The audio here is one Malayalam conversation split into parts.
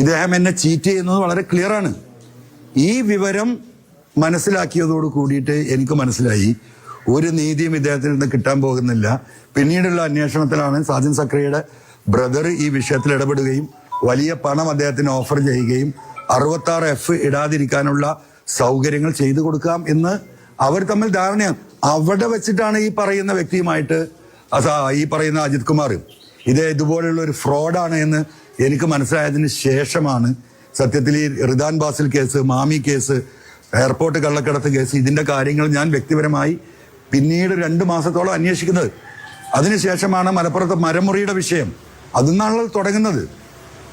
ഇദ്ദേഹം എന്നെ ചീറ്റ് ചെയ്യുന്നത് വളരെ ക്ലിയർ ആണ്. ഈ വിവരം മനസ്സിലാക്കിയതോട് കൂടിയിട്ട് എനിക്ക് മനസ്സിലായി ഒരു നീതിയും ഇദ്ദേഹത്തിൽ നിന്ന് കിട്ടാൻ പോകുന്നില്ല. പിന്നീടുള്ള അന്വേഷണത്തിലാണ് സാജൻ സക്രിയയുടെ ബ്രദർ ഈ വിഷയത്തിൽ ഇടപെടുകയും വലിയ പണം അദ്ദേഹത്തിന് ഓഫർ ചെയ്യുകയും 66F ഇടാതിരിക്കാനുള്ള സൗകര്യങ്ങൾ ചെയ്തു കൊടുക്കാം എന്ന് അവർ തമ്മിൽ ധാരണയാണ്. അവിടെ വെച്ചിട്ടാണ് ഈ പറയുന്ന വ്യക്തിയുമായിട്ട് ഈ പറയുന്ന അജിത് കുമാർ ഇതുപോലുള്ള ഒരു ഫ്രോഡാണ് എന്ന് എനിക്ക് മനസ്സിലായതിന് ശേഷമാണ് സത്യത്തിൽ ഈ റിദാൻ ബാസിൽ കേസ്, മാമി കേസ്, എയർപോർട്ട് കള്ളക്കടത്ത് കേസ്, ഇതിന്റെ കാര്യങ്ങൾ ഞാൻ വ്യക്തിപരമായി പിന്നീട് 2 മാസത്തോളം അന്വേഷിക്കുന്നത്. അതിനുശേഷമാണ് മലപ്പുറത്ത് മരമുറിയുടെ വിഷയം അതിന്നാണല്ലോ തുടങ്ങുന്നത്.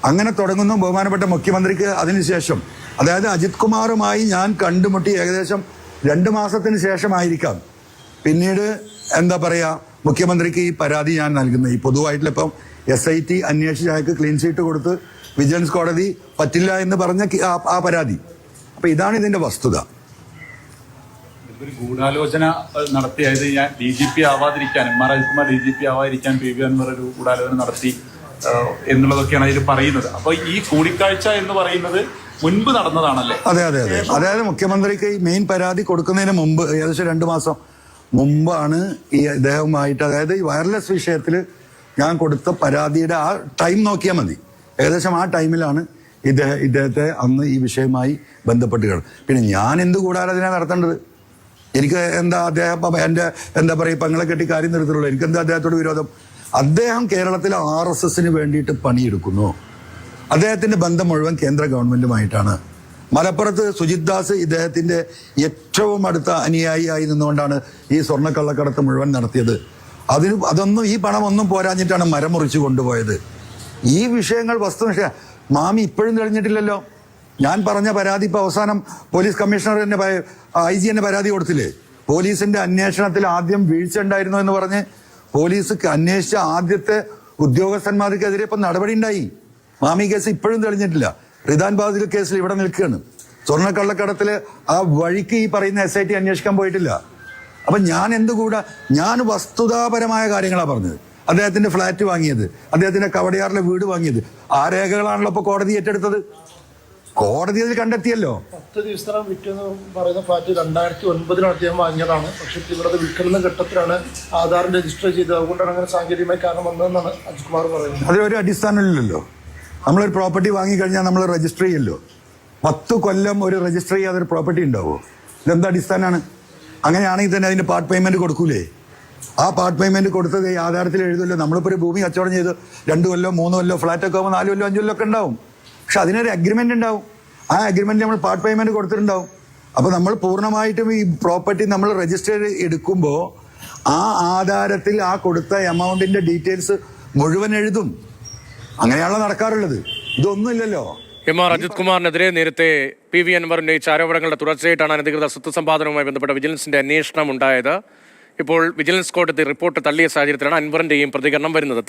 അങ്ങനെ തുടങ്ങുന്നു. ബഹുമാനപ്പെട്ട മുഖ്യമന്ത്രിക്ക് അതിനുശേഷം, അതായത് അജിത് കുമാറുമായി ഞാൻ കണ്ടുമുട്ടി ഏകദേശം 2 മാസത്തിന് ശേഷമായിരിക്കാം പിന്നീട് എന്താ പറയാ മുഖ്യമന്ത്രിക്ക് ഈ പരാതി ഞാൻ നൽകുന്നത്. ഈ പൊതുവായിട്ടുള്ള ഇപ്പം SIT അന്വേഷിച്ച് അയാൾക്ക് ക്ലീൻ ചീറ്റ് കൊടുത്ത് വിജിലൻസ് കോടതി പറ്റില്ല എന്ന് പറഞ്ഞ ആ പരാതി. അപ്പൊ ഇതാണ് ഇതിന്റെ വസ്തുത. ഒരു ഗൂഢാലോചന നടത്തിയത് ഞാൻ DGP ആവാതിരിക്കാൻ, MR Ajithkumar DGP ആവാതിരിക്കാൻ PV Anwar ഒരു ഗൂഢാലോചന നടത്തി എന്നുള്ളതൊക്കെയാണ് അതിൽ പറയുന്നത്. അപ്പൊ ഈ കൂടിക്കാഴ്ച എന്ന് പറയുന്നത് മുൻപ് നടന്നതാണല്ലേ? അതെ അതെ അതെ. അതായത് മുഖ്യമന്ത്രിക്ക് ഈ മെയിൻ പരാതി കൊടുക്കുന്നതിന് മുമ്പ് ഏകദേശം 2 മാസം മുമ്പാണ് ഈ ഇദ്ദേഹവുമായിട്ട്, അതായത് ഈ വയർലെസ് വിഷയത്തിൽ ഞാൻ കൊടുത്ത പരാതിയുടെ ആ ടൈം നോക്കിയാൽ മതി. ഏകദേശം ആ ടൈമിലാണ് ഇദ്ദേഹത്തെ അന്ന് ഈ വിഷയവുമായി ബന്ധപ്പെട്ട് കിടന്നത്. പിന്നെ ഞാൻ എന്ത് കൂടാലോചന നടത്തേണ്ടത്? എനിക്ക് എന്താ അദ്ദേഹം എൻ്റെ എന്താ പറയുക പങ്ങളെ കെട്ടി കാര്യം നിർത്തുള്ളൂ. എനിക്കെന്താ അദ്ദേഹത്തോട് വിരോധം? അദ്ദേഹം കേരളത്തിലെ RSSന് വേണ്ടിയിട്ട് പണിയെടുക്കുന്നു. അദ്ദേഹത്തിന്റെ ബന്ധം മുഴുവൻ കേന്ദ്ര ഗവൺമെന്റുമായിട്ടാണ്. മലപ്പുറത്ത് സുജിത് ദാസ് ഇദ്ദേഹത്തിന്റെ ഏറ്റവും അടുത്ത അനുയായിയായി നിന്നുകൊണ്ടാണ് ഈ സ്വർണ്ണക്കള്ളക്കടത്ത് മുഴുവൻ നടത്തിയത്. അതൊന്നും ഈ പണം ഒന്നും പോരാഞ്ഞിട്ടാണ് മരം മുറിച്ചു കൊണ്ടുപോയത്. ഈ വിഷയങ്ങൾ വസ്തുനിഷ്ഠ മാമി ഇപ്പോഴും തെളിഞ്ഞിട്ടില്ലല്ലോ. ഞാൻ പറഞ്ഞ പരാതി ഇപ്പൊ അവസാനം പോലീസ് കമ്മീഷണർ തന്നെ IG തന്നെ പരാതി കൊടുത്തില്ലേ? പോലീസിന്റെ അന്വേഷണത്തിൽ ആദ്യം വീഴ്ച ഉണ്ടായിരുന്നു എന്ന് പറഞ്ഞ് പോലീസ് അന്വേഷിച്ച ആദ്യത്തെ ഉദ്യോഗസ്ഥന്മാർക്കെതിരെ ഇപ്പൊ നടപടി ഉണ്ടായി. മാമി കേസ് ഇപ്പോഴും തെളിഞ്ഞിട്ടില്ല. റിദാൻ ബാസിൽ കേസിൽ ഇവിടെ നിൽക്കുകയാണ്. സ്വർണ്ണക്കള്ളക്കടത്തില് ആ വഴിക്ക് ഈ പറയുന്ന SIT അന്വേഷിക്കാൻ പോയിട്ടില്ല. അപ്പൊ ഞാൻ ഞാൻ വസ്തുതാപരമായ കാര്യങ്ങളാണ് പറഞ്ഞത്. അദ്ദേഹത്തിന്റെ ഫ്ലാറ്റ് വാങ്ങിയത്, അദ്ദേഹത്തിന്റെ കവടിയാറിലെ വീട് വാങ്ങിയത്, ആ രേഖകളാണല്ലോ ഇപ്പൊ കോടതി ഏറ്റെടുത്തത്. കോടതി അതിൽ കണ്ടെത്തിയല്ലോ. 10 ദിവസം വിറ്റെന്ന് പറയുന്ന ഫ്ലാറ്റ് 2009 അദ്ദേഹം വാങ്ങിയതാണ്. പക്ഷെ ഇവിടെ വിൽക്കുന്ന ഘട്ടത്തിലാണ് ആധാർ രജിസ്റ്റർ ചെയ്തത്. അതുകൊണ്ടാണ് അങ്ങനെ സാങ്കേതികമായ കാരണം വന്നതെന്നാണ് അജിത് കുമാർ പറയുന്നത്. അതിലൊരു അടിസ്ഥാനമില്ലല്ലോ. നമ്മളൊരു പ്രോപ്പർട്ടി വാങ്ങിക്കഴിഞ്ഞാൽ നമ്മൾ രജിസ്റ്റർ ചെയ്യല്ലോ. 10 കൊല്ലം ഒരു രജിസ്റ്റർ ചെയ്യാതൊരു പ്രോപ്പർട്ടി ഉണ്ടാവുമോ? ഇതെന്താ അടിസ്ഥാനമാണ്? അങ്ങനെയാണെങ്കിൽ തന്നെ അതിന് പാർട്ട് പേയ്മെന്റ് കൊടുക്കൂലേ? ആ പാർട്ട് പേയ്മെന്റ് കൊടുത്തത് ഈ ആധാരത്തിൽ എഴുതുമല്ലോ. നമ്മളിപ്പോൾ ഒരു ഭൂമി കച്ചവടം ചെയ്ത് 2 കൊല്ലോ 3 കൊല്ലോ ഫ്ലാറ്റൊക്കെ ആകുമ്പോൾ 4 കൊല്ലോ 5 കൊല്ലോ ഒക്കെ ഉണ്ടാവും. പക്ഷെ അതിനൊരു അഗ്രിമെന്റ് ഉണ്ടാവും. ആ അഗ്രിമെന്റ് നമ്മൾ പാർട്ട് പേയ്മെന്റ് കൊടുത്തിട്ടുണ്ടാവും. അപ്പൊ നമ്മൾ പൂർണ്ണമായിട്ടും ഈ പ്രോപ്പർട്ടി നമ്മൾ രജിസ്റ്റർ എടുക്കുമ്പോൾ ആ ആധാരത്തിൽ ആ കൊടുത്ത എമൗണ്ടിന്റെ ഡീറ്റെയിൽസ് മുഴുവൻ എഴുതും. അങ്ങനെയാണല്ലോ നടക്കാറുള്ളത്. ഇതൊന്നുമില്ലല്ലോ. MR അജിത് കുമാറിനെതിരെ നേരത്തെ PV അൻവർ ഉന്നയിച്ച ആരോപണങ്ങളുടെ തുടർച്ചയായിട്ടാണ് അനധികൃത സ്വത്ത് സമ്പാദനവുമായി ബന്ധപ്പെട്ട വിജിലൻസിന്റെ അന്വേഷണം ഉണ്ടായത്. ഇപ്പോൾ വിജിലൻസ് കോടതി റിപ്പോർട്ട് തള്ളിയ സാഹചര്യത്തിലാണ് അൻവറിന്റെയും പ്രതികരണം വരുന്നത്.